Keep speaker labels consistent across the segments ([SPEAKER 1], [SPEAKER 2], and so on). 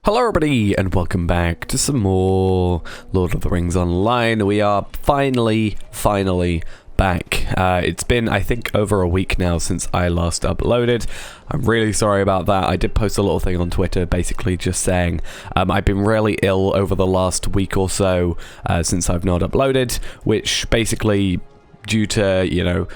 [SPEAKER 1] Hello everybody and welcome back to some more Lord of the Rings Online. We are finally back. It's been, I think, over a week now since I last uploaded. I'm really sorry about that. I did post a little thing on Twitter basically just saying I've been really ill over the last week or so since I've not uploaded, which basically due to, you know,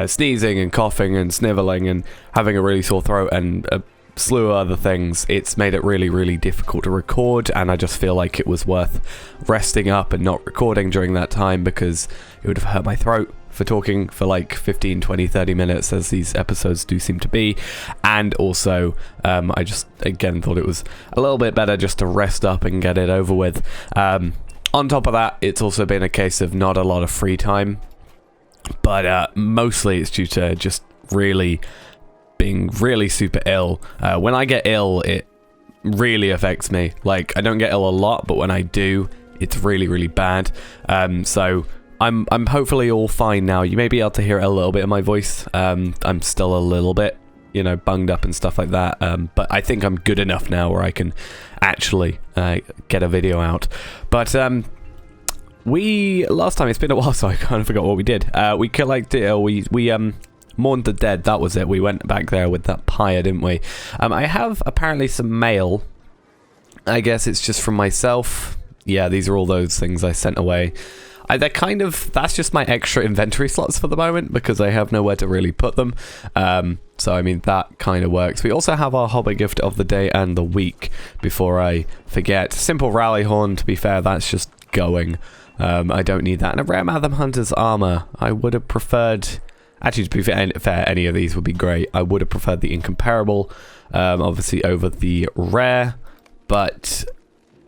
[SPEAKER 1] sneezing and coughing and sniveling and having a really sore throat and a slew of other things, it's made it really difficult to record, and I just feel like it was worth resting up and not recording during that time because it would have hurt my throat for talking for like 15, 20, 30 minutes as these episodes do seem to be. And also I just again thought it was a little bit better just to rest up and get it over with. On top of that, it's also been a case of not a lot of free time, but mostly it's due to just being really super ill. When I get ill, it really affects me. Like, I don't get ill a lot, but when I do, it's really bad. So I'm hopefully all fine now. You may be able to hear a little bit of my voice. I'm still a little bit, you know, bunged up and stuff like that. But I think I'm good enough now where I can actually get a video out. But last time, it's been a while, so I kind of forgot what we did. We collected, we mourned the dead, that was it. We went back there with that pyre, didn't we? I have apparently some mail. I guess it's just from myself. Yeah, these are all those things I sent away. They're kind of, that's just my extra inventory slots for the moment because I have nowhere to really put them. So I mean, that kind of works. We also have our Hobbit gift of the day and the week before I forget. Simple rally horn, to be fair, that's just going. I don't need that. And a rare Madam Hunter's armor. I would have preferred... Actually, to be fair, any of these would be great. I would have preferred the incomparable, obviously, over the rare. But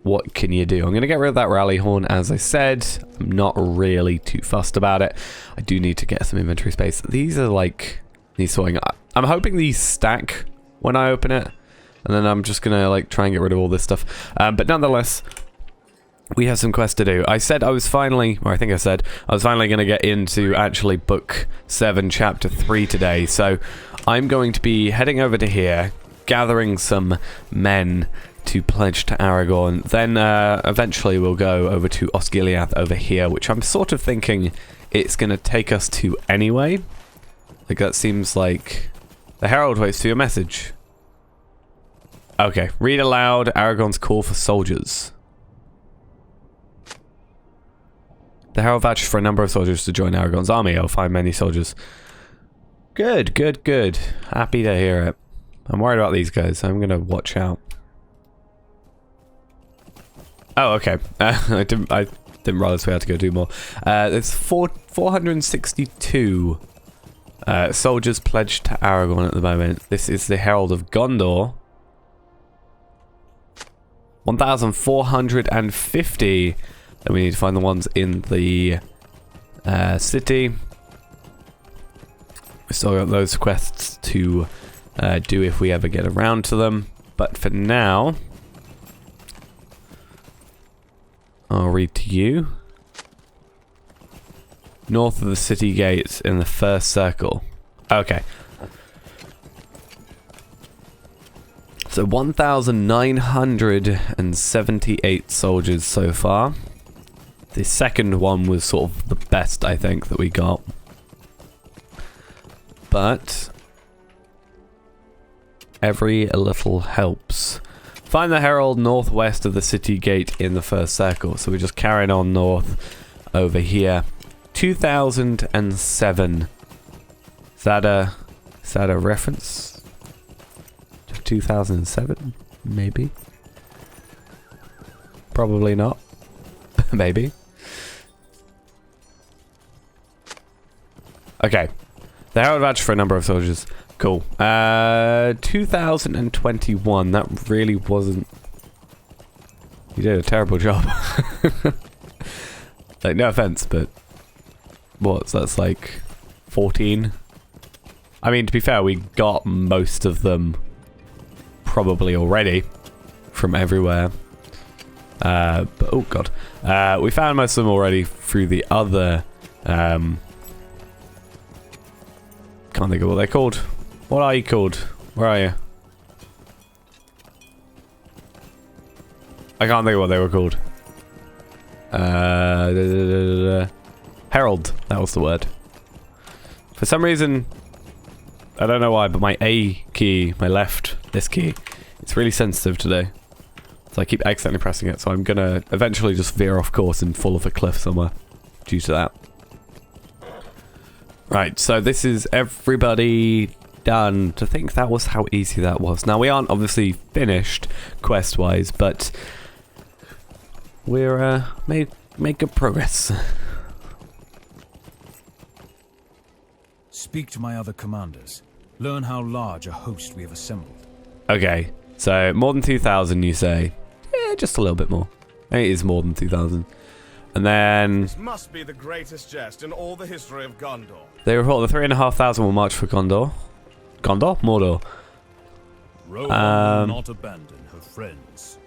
[SPEAKER 1] what can you do? I'm going to get rid of that rally horn, as I said. I'm not really too fussed about it. I do need to get some inventory space. These are like... these sorting. I'm hoping these stack when I open it. And then I'm just going to like try and get rid of all this stuff. But nonetheless... we have some quests to do. I said I was finally, or I think I said, I was finally going to get into actually book 7, chapter 3 today. So I'm going to be heading over to here, gathering some men to pledge to Aragorn. Then eventually we'll go over to Osgiliath over here, which I'm sort of thinking it's going to take us to anyway. Like, that seems like... The Herald waits for your message. Okay, read aloud Aragorn's call for soldiers. The Herald vouches for a number of soldiers to join Aragorn's army. I'll find many soldiers. Good. Happy to hear it. I'm worried about these guys. I'm going to watch out. Oh, okay. I didn't realize we had to go do more. There's 462 soldiers pledged to Aragorn at the moment. This is the Herald of Gondor. 1,450. Then we need to find the ones in the city. We still got those quests to do if we ever get around to them. But for now, I'll read to you. North of the city gates in the first circle. Okay. So 1,978 soldiers so far. The second one was sort of the best, I think, that we got. But every little helps. Find the Herald northwest of the city gate in the first circle. So we're just carrying on north over here. 2007. Is that a reference to 2007? Maybe. Probably not. Maybe. Okay. The Herald vouch for a number of soldiers. Cool. 2021. That really wasn't... You did a terrible job. Like, no offense, but... that's like... 14? I mean, to be fair, we got most of them probably already from everywhere. But, oh god. We found most of them already through the other... can't think of what they're called. What are you called? Where are you? I can't think of what they were called. Herald. That was the word. For some reason, I don't know why, but my A key, my left, this key, it's really sensitive today. So I keep accidentally pressing it, so I'm gonna eventually just veer off course and fall off a cliff somewhere due to that. Right, so this is everybody done. To think that was how easy that was. Now, we aren't obviously finished quest-wise, but we're made good progress.
[SPEAKER 2] Speak to my other commanders. Learn how large a host we have assembled.
[SPEAKER 1] Okay, so more than 2,000, you say? Yeah, just a little bit more. It is more than 2,000. And then
[SPEAKER 3] This must be the greatest jest in all the history of Gondor.
[SPEAKER 1] they report the 3,500 will march for Gondor. Gondor? Mordor.
[SPEAKER 2] Rome will not abandon her friends.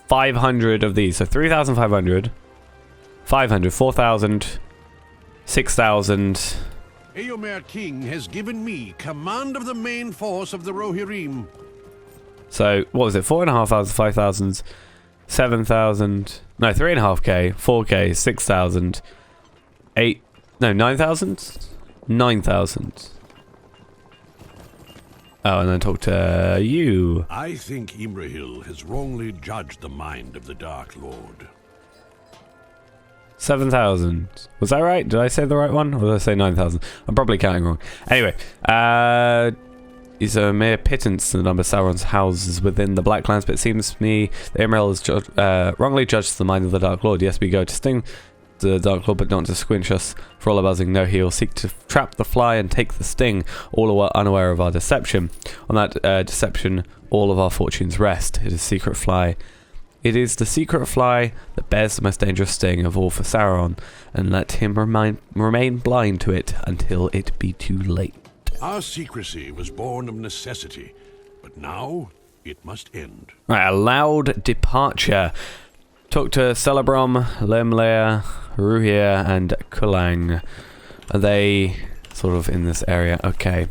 [SPEAKER 1] 500 of these. So 3,500. 500. 4,000. 6,000.
[SPEAKER 4] Eomer King has given me command of the main force of the Rohirrim.
[SPEAKER 1] So, what was it? 4,500, 5,000, 7,000. No, 3.5k, 4k, 6,000, 9,000? 9,000. Oh, and then talk to you.
[SPEAKER 4] I think Imrahil has wrongly judged the mind of the Dark Lord.
[SPEAKER 1] 7,000. Was that right? Did I say the right one? Or did I say 9,000? I'm probably counting wrong. Anyway, is a mere pittance to the number of Sauron's houses within the Blacklands, but it seems to me the Emerald has wrongly judged the mind of the Dark Lord. Yes, we go to sting the Dark Lord, but not to squinch us for all our buzzing. No, he'll seek to trap the fly and take the sting, all unaware of our deception. On that deception, all of our fortunes rest. It is secret fly. It is the secret fly that bears the most dangerous sting of all for Sauron, and let him remain blind to it until it be too late.
[SPEAKER 4] Our secrecy was born of necessity, but now it must end.
[SPEAKER 1] Right, a loud departure. Talk to Celebrum, Lemlair, Ruhir, and Kulang. Are they sort of in this area? Okay.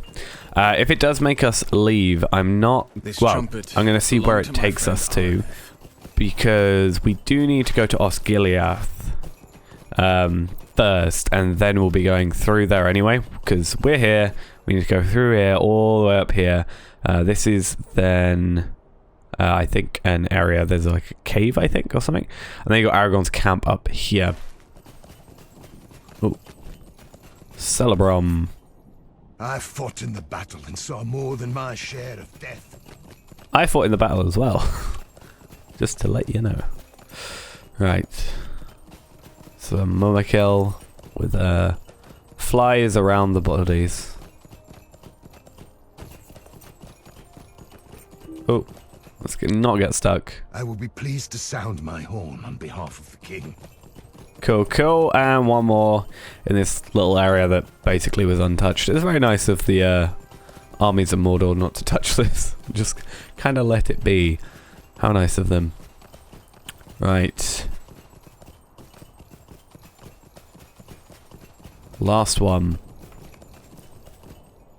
[SPEAKER 1] If it does make us leave, I'm not... Well, I'm going to see where it takes us to. Because we do need to go to Osgiliath first, and then we'll be going through there anyway, because we're here. We need to go through here, all the way up here. This is then, I think, an area. There's like a cave, I think, or something. And then you got Aragorn's camp up here. Oh, Celebrum.
[SPEAKER 5] I fought in the battle and saw more than my share of death.
[SPEAKER 1] I fought in the battle as well. Just to let you know. Right. So a Mumakil with flies around the bodies. Oh, let's not get stuck.
[SPEAKER 5] I will be pleased to sound my horn on behalf of the king.
[SPEAKER 1] Cool, cool. And one more in this little area that basically was untouched. It's very nice of the armies of Mordor not to touch this. Just kind of let it be. How nice of them. Right. Last one.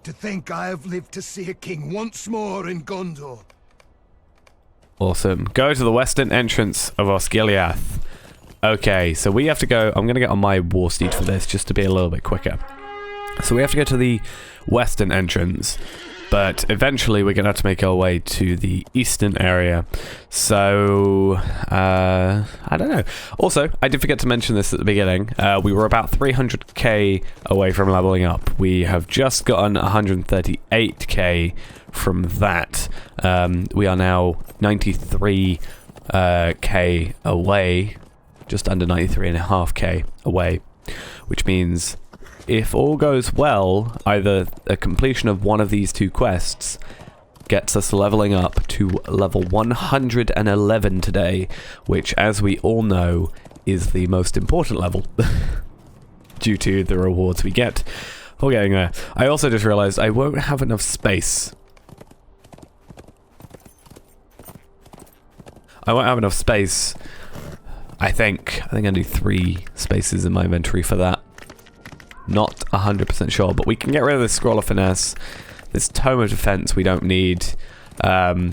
[SPEAKER 5] To think I have lived to see a king once more in Gondor.
[SPEAKER 1] Awesome. Go to the western entrance of Osgiliath. Okay, so we have to go... I'm going to get on my war steed for this, just to be a little bit quicker. So we have to go to the western entrance. But eventually we're going to have to make our way to the eastern area. So, I don't know. Also, I did forget to mention this at the beginning. We were about 300k away from leveling up. We have just gotten 138k from that. We are now 93k away. Just under 93.5k away. Which means... if all goes well, either a completion of one of these two quests gets us leveling up to level 111 today, which, as we all know, is the most important level due to the rewards we get for getting there. I also just realized I won't have enough space. I won't have enough space. I think I do 3 spaces in my inventory for that. Not 100% sure, but we can get rid of this Scroll of Finesse. This Tome of Defense we don't need. I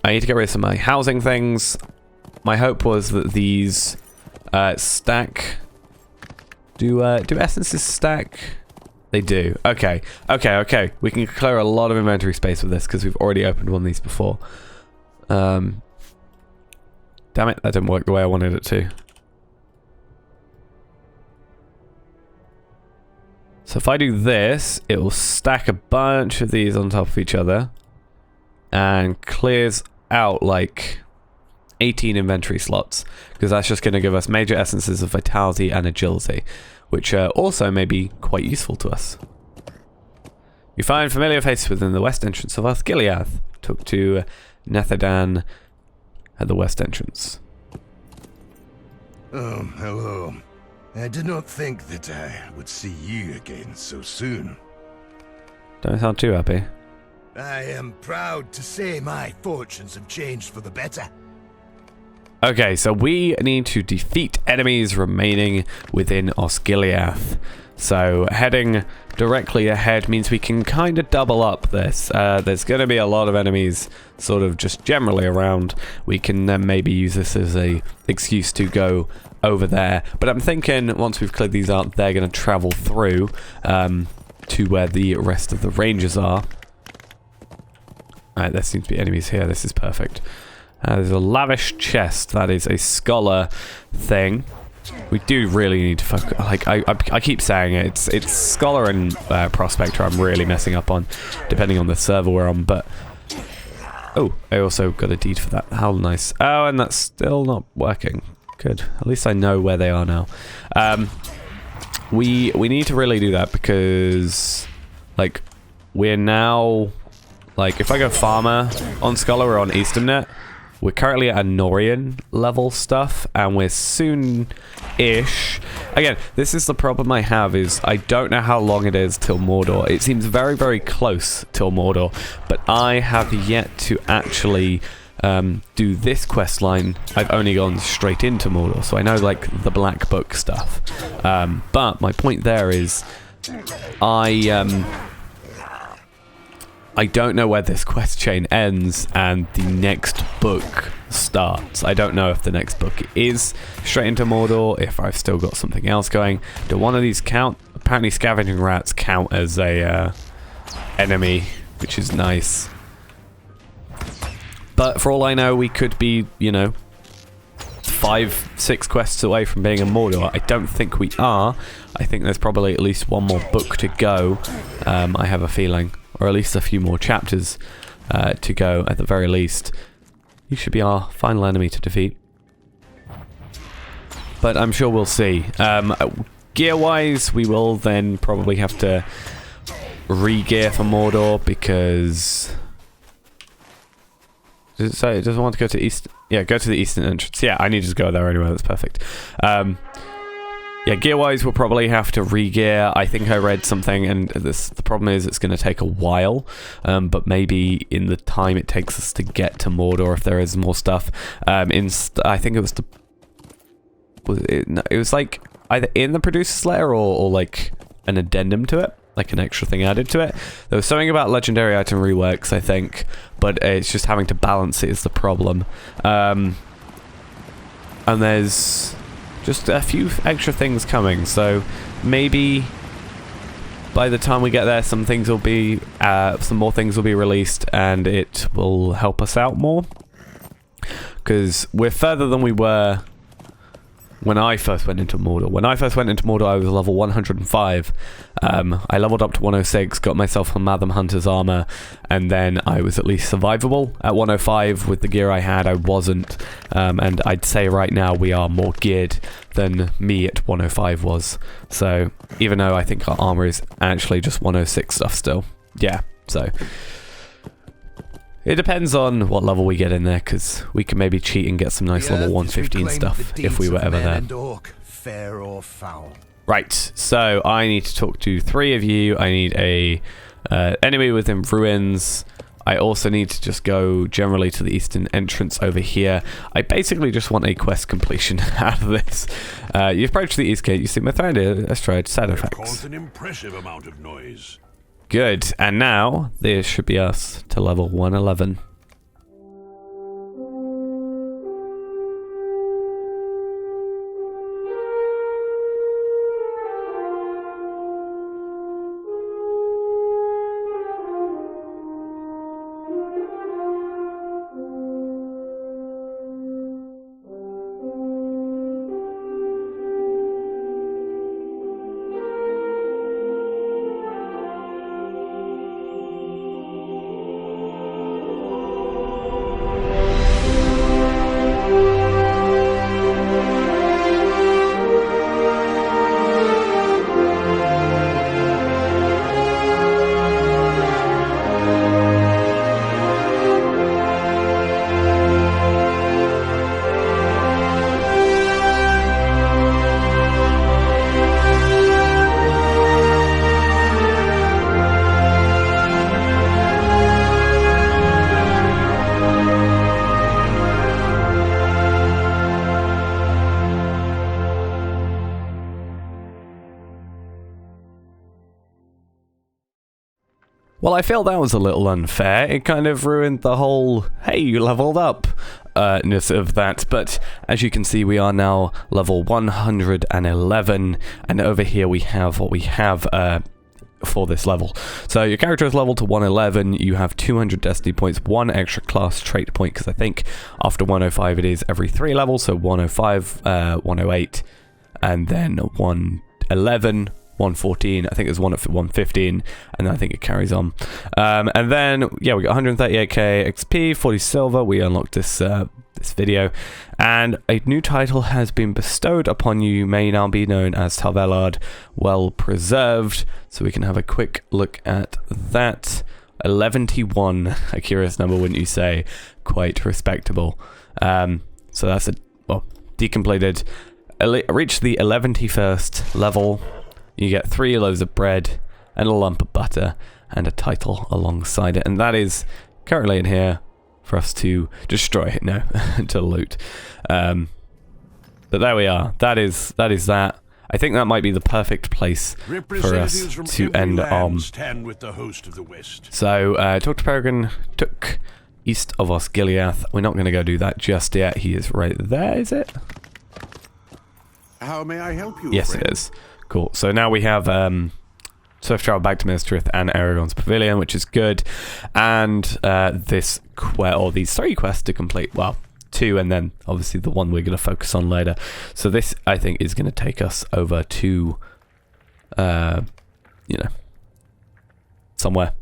[SPEAKER 1] need to get rid of some of my housing things. my hope was that these stack. Do essences stack? They do. Okay. Okay. We can clear a lot of inventory space with this because we've already opened one of these before. Damn it, that didn't work the way I wanted it to. So if I do this, it will stack a bunch of these on top of each other and clears out like 18 inventory slots, because that's just going to give us major essences of vitality and agility, which also may be quite useful to us. You find familiar faces within the west entrance of Osgiliath. Took to Netherdan at the west entrance.
[SPEAKER 5] Oh, hello. I did not think that I would see you again so soon.
[SPEAKER 1] Don't sound too happy.
[SPEAKER 5] I am proud to say my fortunes have changed for the better.
[SPEAKER 1] Okay, so we need to defeat enemies remaining within Osgiliath. So heading directly ahead means we can kind of double up this. There's going to be a lot of enemies sort of just generally around. We can then maybe use this as a excuse to go over there. But I'm thinking once we've cleared these out, they're going to travel through to where the rest of the rangers are. Alright, there seems to be enemies here. This is perfect. There's a lavish chest. That is a scholar thing. We do really need to focus. Like I keep saying it. It's scholar and prospector I'm really messing up on, depending on the server we're on. But oh, I also got a deed for that. How nice. Oh, and that's still not working. Good. At least I know where they are now. We need to really do that because, like, we're now, like, if I go farmer on scholar or on Easternnet. We're currently at a Norian level stuff, and we're soon-ish. Again, this is the problem I have, is I don't know how long it is till Mordor. It seems very, very close till Mordor, but I have yet to actually do this quest line. I've only gone straight into Mordor, so I know, like, the Black Book stuff. But my point there is, I don't know where this quest chain ends and the next book starts. I don't know if the next book is straight into Mordor, if I've still got something else going. Do one of these count? Apparently scavenging rats count as a enemy, which is nice. But for all I know, we could be, you know, 5-6 quests away from being in Mordor. I don't think we are. I think there's probably at least one more book to go. I have a feeling. Or at least a few more chapters to go at the very least. You should be our final enemy to defeat. But I'm sure we'll see. Gear-wise, we will then probably have to re-gear for Mordor because... Does it say it doesn't want to go to East? Yeah, go to the eastern entrance. Yeah, I need to go there anyway, that's perfect. Yeah, gear-wise, we'll probably have to re-gear. I think I read something, and the problem is it's going to take a while, but maybe in the time it takes us to get to Mordor, if there is more stuff. I think it was it was like either in the producer's letter or like an addendum to it, like an extra thing added to it. There was something about legendary item reworks, I think, but it's just having to balance it is the problem. And there's just a few extra things coming, so maybe by the time we get there some more things will be released and it will help us out more, because we're further than we were when I first went into Mordor. When I first went into Mordor, I was level 105. I leveled up to 106, got myself a Matham Hunter's armor, and then I was at least survivable. At 105, with the gear I had, I wasn't. And I'd say right now we are more geared than me at 105 was. So, even though I think our armor is actually just 106 stuff still. Yeah, so... It depends on what level we get in there, because we can maybe cheat and get some nice level 115 stuff if we were ever there.
[SPEAKER 5] Fair or foul.
[SPEAKER 1] Right, so I need to talk to 3 of you. I need a enemy within ruins. I also need to just go generally to the eastern entrance over here. I basically just want a quest completion out of this. You approach the east gate. You see my friend here. Let's try side effects.
[SPEAKER 4] Caused an impressive amount of noise.
[SPEAKER 1] Good, and now this should be us to level 111. Well, I feel that was a little unfair. It kind of ruined the whole, hey, you leveled up ness of that. But as you can see, we are now level 111. And over here we have what we have for this level. So your character is leveled to 111. You have 200 destiny points, 1 extra class trait point, because I think after 105 it is every 3 levels. So 105, 108, and then 111. 114, I think there's one at 115, and then I think it carries on. And then, yeah, we got 138k XP, 40 silver. We unlocked this this video, and a new title has been bestowed upon you. You may now be known as Talvellard, well preserved. So we can have a quick look at that. 11-1, a curious number, wouldn't you say? Quite respectable. So that's a decompleted. Reach the 11th level. You get 3 loaves of bread and a lump of butter and a title alongside it. And that is currently in here for us to destroy. No, to loot. But there we are. That is that. I think that might be the perfect place for us to end on.
[SPEAKER 4] Stand with the host of the West.
[SPEAKER 1] So, talk to Peregrine, took east of Osgiliath. We're not going to go do that just yet. He is right there, is it?
[SPEAKER 4] How may I help you?
[SPEAKER 1] Yes,
[SPEAKER 4] friend?
[SPEAKER 1] it is. Cool. So now we have swift travel back to Minas Tirith and Aragorn's Pavilion, which is good. And these 3 quests to complete. Well, 2, and then obviously the one we're going to focus on later. So this, I think, is going to take us over to, somewhere.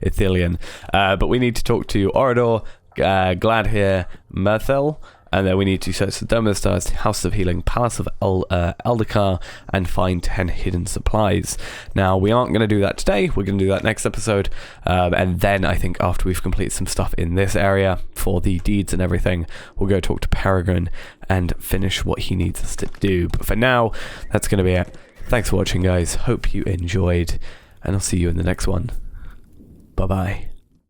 [SPEAKER 1] Ithilien. But we need to talk to Mordor, Gladhir, Merthil. And then we need to search the Dome of the Stars, House of Healing, Palace of Eldakar, and find 10 hidden supplies. Now, we aren't going to do that today. We're going to do that next episode. And then I think after we've completed some stuff in this area for the deeds and everything, we'll go talk to Peregrine and finish what he needs us to do. But for now, that's going to be it. Thanks for watching, guys. Hope you enjoyed. And I'll see you in the next one. Bye-bye.